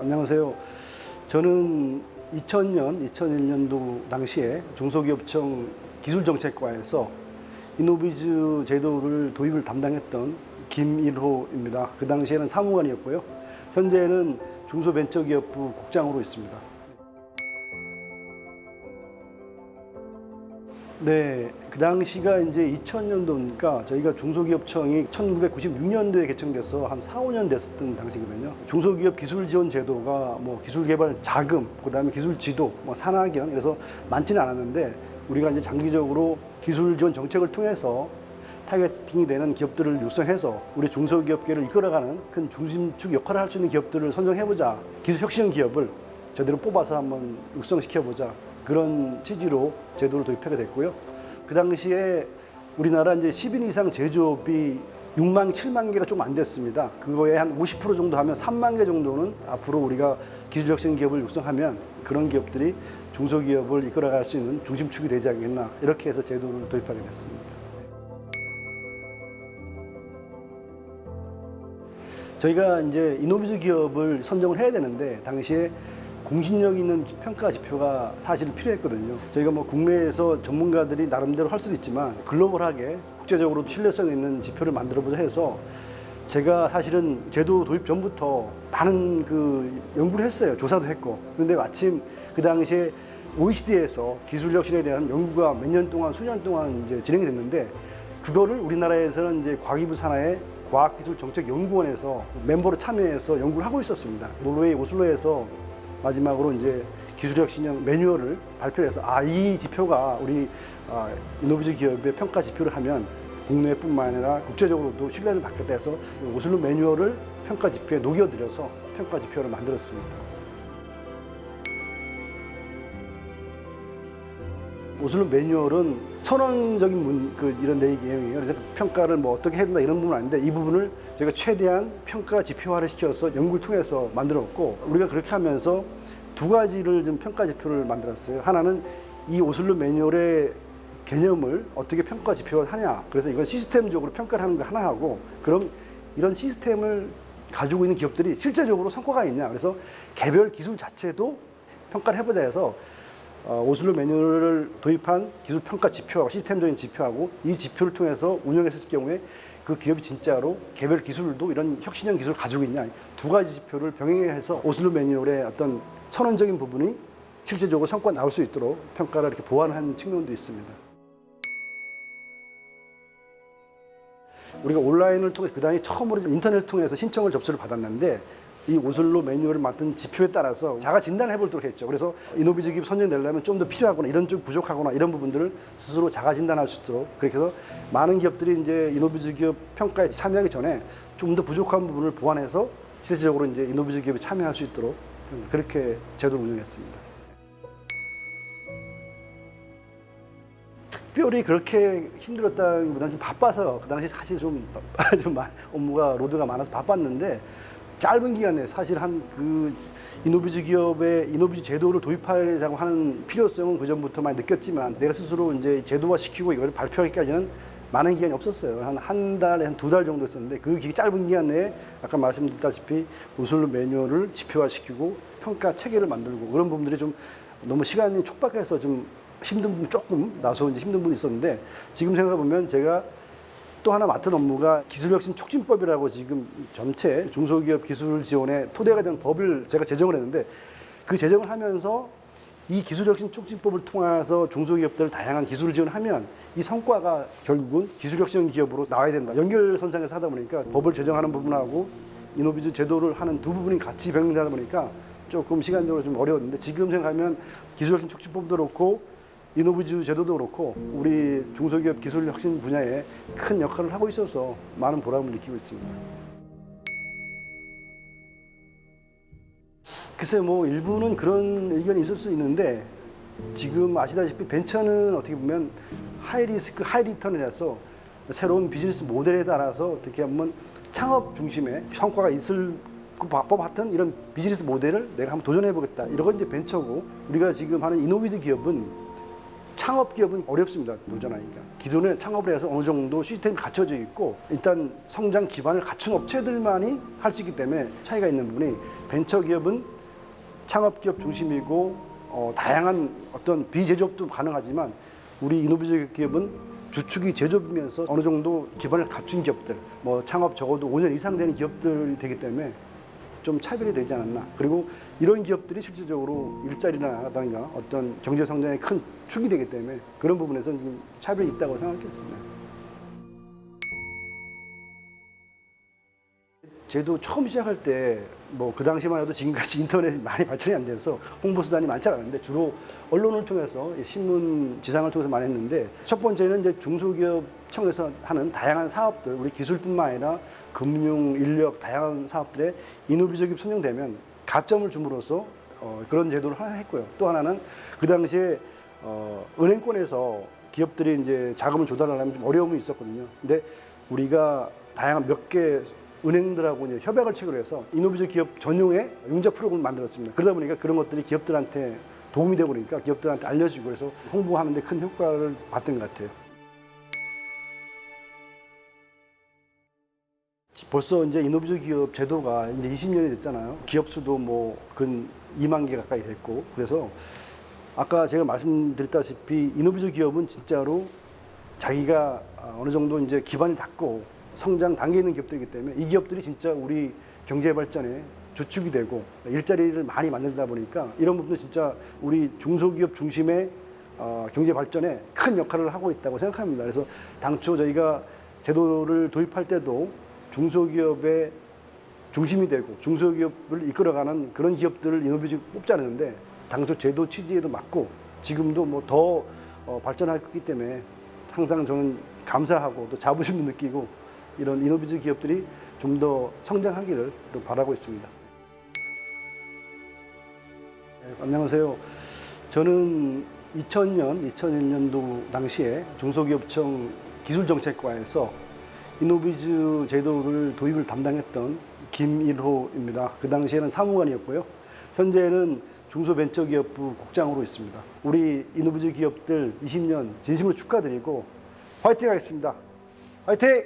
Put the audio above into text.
안녕하세요. 저는 2001년도 당시에 중소기업청 기술정책과에서 이노비즈 제도를 도입을 담당했던 김일호입니다. 그 당시에는 사무관이었고요. 현재는 중소벤처기업부 국장으로 있습니다. 네, 그 당시가 이제 2000년도니까 저희가 중소기업청이 1996년도에 개청돼서 한 4, 5년 됐었던 당시거든요. 중소기업 기술 지원 제도가 뭐 기술 개발 자금, 그다음에 기술 지도, 뭐 산학연 그래서 많지는 않았는데 우리가 이제 장기적으로 기술 지원 정책을 통해서 타겟팅이 되는 기업들을 육성해서 우리 중소기업계를 이끌어가는 큰 중심축 역할을 할 수 있는 기업들을 선정해보자. 기술 혁신 기업을 제대로 뽑아서 한번 육성시켜보자. 그런 취지로 제도를 도입하게 됐고요. 그 당시에 우리나라 이제 10인 이상 제조업이 6만, 7만 개가 좀 안 됐습니다. 그거에 한 50% 정도 하면 3만 개 정도는 앞으로 우리가 기술혁신 기업을 육성하면 그런 기업들이 중소기업을 이끌어갈 수 있는 중심축이 되지 않겠나. 이렇게 해서 제도를 도입하게 됐습니다. 저희가 이제 이노비즈 기업을 선정을 해야 되는데 당시에 공신력 있는 평가 지표가 사실 필요했거든요. 저희가 뭐 국내에서 전문가들이 나름대로 할 수도 있지만 글로벌하게 국제적으로 신뢰성 있는 지표를 만들어보자 해서 제가 사실은 제도 도입 전부터 많은 그 연구를 했어요. 조사도 했고. 그런데 마침 그 당시에 OECD에서 기술혁신에 대한 연구가 몇 년 동안, 수년 동안 이제 진행이 됐는데 그거를 우리나라에서는 이제 과기부 산하의 과학기술정책연구원에서 멤버로 참여해서 연구를 하고 있었습니다. 노르웨이 오슬로에서 마지막으로 이제 기술혁신형 매뉴얼을 발표해서 이 지표가 우리 이노비즈 기업의 평가 지표를 하면 국내뿐만 아니라 국제적으로도 신뢰를 받겠다 해서 오슬로 매뉴얼을 평가 지표에 녹여들여서 평가 지표를 만들었습니다. 오슬로 매뉴얼은 선언적인 이런 내용이에요. 그래서 평가를 뭐 어떻게 해야 된다 이런 부분은 아닌데 이 부분을 저희가 최대한 평가 지표화를 시켜서 연구를 통해서 만들었고 우리가 그렇게 하면서 두 가지를 좀 평가 지표를 만들었어요. 하나는 이 오슬로 매뉴얼의 개념을 어떻게 평가 지표화하냐. 그래서 이건 시스템적으로 평가를 하는 거 하나 하고 그럼 이런 시스템을 가지고 있는 기업들이 실제적으로 성과가 있냐. 그래서 개별 기술 자체도 평가를 해보자 해서 오슬로 매뉴얼을 도입한 기술 평가 지표하고 시스템적인 지표하고 이 지표를 통해서 운영했을 경우에 그 기업이 진짜로 개별 기술도 이런 혁신형 기술을 가지고 있냐 두 가지 지표를 병행해서 오슬로 매뉴얼의 어떤 선언적인 부분이 실질적으로 성과가 나올 수 있도록 평가를 이렇게 보완한 측면도 있습니다. 우리가 온라인을 통해 그 당시 처음으로 인터넷을 통해서 신청을 접수를 받았는데 이 오슬로 매뉴얼을 만든 지표에 따라서 자가 진단을 해보도록 했죠. 그래서 이노비즈 기업 선정되려면 좀 더 필요하거나 이런 쪽 부족하거나 이런 부분들을 스스로 자가 진단할 수 있도록 그렇게 해서 많은 기업들이 이제 이노비즈 기업 평가에 참여하기 전에 좀 더 부족한 부분을 보완해서 실질적으로 이제 이노비즈 기업에 참여할 수 있도록 그렇게 제도를 운영했습니다. 특별히 그렇게 힘들었다기보다는 좀 바빠서 그 당시 사실 좀 업무가 로드가 많아서 바빴는데 짧은 기간에 사실 이노비즈 기업의 이노비즈 제도를 도입하자고 하는 필요성은 그 전부터 많이 느꼈지만 내가 스스로 이제 제도화 시키고 이걸 발표하기까지는 많은 기간이 없었어요. 한 달에 한 2달 정도 했었는데 그 짧은 기간 내에 아까 말씀드렸다시피 오슬로 매뉴얼을 지표화시키고 평가 체계를 만들고 그런 부분들이 좀 너무 시간이 촉박해서 좀 힘든 부분 조금 나서 이제 힘든 부분이 있었는데 지금 생각해보면 제가 또 하나 맡은 업무가 기술혁신 촉진법이라고 지금 전체 중소기업 기술 지원에 토대가 되는 법을 제가 제정을 했는데 그 제정을 하면서 이 기술혁신 촉진법을 통해서 중소기업들 다양한 기술을 지원하면 이 성과가 결국은 기술혁신 기업으로 나와야 된다. 연결선상에서 하다 보니까 법을 제정하는 부분하고 이노비즈 제도를 하는 두 부분이 같이 병행되다 보니까 조금 시간적으로 좀 어려웠는데 지금 생각하면 기술혁신 촉진법도 그렇고 이노비즈 제도도 그렇고 우리 중소기업 기술 혁신 분야에 큰 역할을 하고 있어서 많은 보람을 느끼고 있습니다. 글쎄요, 뭐 일부는 그런 의견이 있을 수 있는데 지금 아시다시피 벤처는 어떻게 보면 하이 리스크, 하이 리턴이라서 새로운 비즈니스 모델에 따라서 어떻게 하면 창업 중심의 성과가 있을 법 같은 이런 비즈니스 모델을 내가 한번 도전해보겠다. 이런 건 이제 벤처고 우리가 지금 하는 이노비즈 기업은 창업 기업은 어렵습니다. 도전하니까. 기존에 창업을 해서 어느 정도 시스템이 갖춰져 있고 일단 성장 기반을 갖춘 업체들만이 할 수 있기 때문에 차이가 있는 부분이 벤처 기업은 창업기업 중심이고 다양한 어떤 비제조업도 가능하지만 우리 이노비즈 기업은 주축이 제조업이면서 어느 정도 기반을 갖춘 기업들, 뭐 창업 적어도 5년 이상 되는 기업들이 되기 때문에 좀 차별이 되지 않았나. 그리고 이런 기업들이 실질적으로 일자리라든가 어떤 경제 성장에 큰 축이 되기 때문에 그런 부분에서는 좀 차별이 있다고 생각했습니다. 제도 처음 시작할 때 뭐 그 당시만 해도 지금같이 인터넷이 많이 발전이 안 돼서 홍보 수단이 많지 않았는데 주로 언론을 통해서 신문 지상을 통해서 많이 했는데 첫 번째는 이제 중소기업청에서 하는 다양한 사업들, 우리 기술뿐만 아니라 금융, 인력 다양한 사업들에 이노비즈 기업 선정되면 가점을 줌으로써 그런 제도를 하나 했고요. 또 하나는 그 당시에 은행권에서 기업들이 이제 자금을 조달하려면 좀 어려움이 있었거든요. 근데 우리가 다양한 몇 개 은행들하고 이제 협약을 체결 해서 이노비즈 기업 전용의 융자 프로그램을 만들었습니다. 그러다 보니까 그런 것들이 기업들한테 도움이 되고 그러니까 기업들한테 알려주고 그래서 홍보하는 데 큰 효과를 봤던 것 같아요. 벌써 이제 이노비즈 기업 제도가 이제 20년이 됐잖아요. 기업 수도 뭐 근 2만 개 가까이 됐고 그래서 아까 제가 말씀드렸다시피 이노비즈 기업은 진짜로 자기가 어느 정도 이제 기반을 닦고 성장 단계에 있는 기업들이기 때문에 이 기업들이 진짜 우리 경제 발전에 주축이 되고 일자리를 많이 만들다 보니까 이런 부분도 진짜 우리 중소기업 중심의 경제 발전에 큰 역할을 하고 있다고 생각합니다. 그래서 당초 저희가 제도를 도입할 때도 중소기업의 중심이 되고 중소기업을 이끌어가는 그런 기업들을 이노비즈 뽑지 않았는데 당초 제도 취지에도 맞고 지금도 뭐 더 발전할 거기 때문에 항상 저는 감사하고 또 자부심도 느끼고 이런 이노비즈 기업들이 좀 더 성장하기를 또 바라고 있습니다. 네, 안녕하세요. 저는 2001년도 당시에 중소기업청 기술정책과에서 이노비즈 제도를 도입을 담당했던 김일호입니다. 그 당시에는 사무관이었고요. 현재는 중소벤처기업부 국장으로 있습니다. 우리 이노비즈 기업들 20년 진심으로 축하드리고 화이팅 하겠습니다. 화이팅!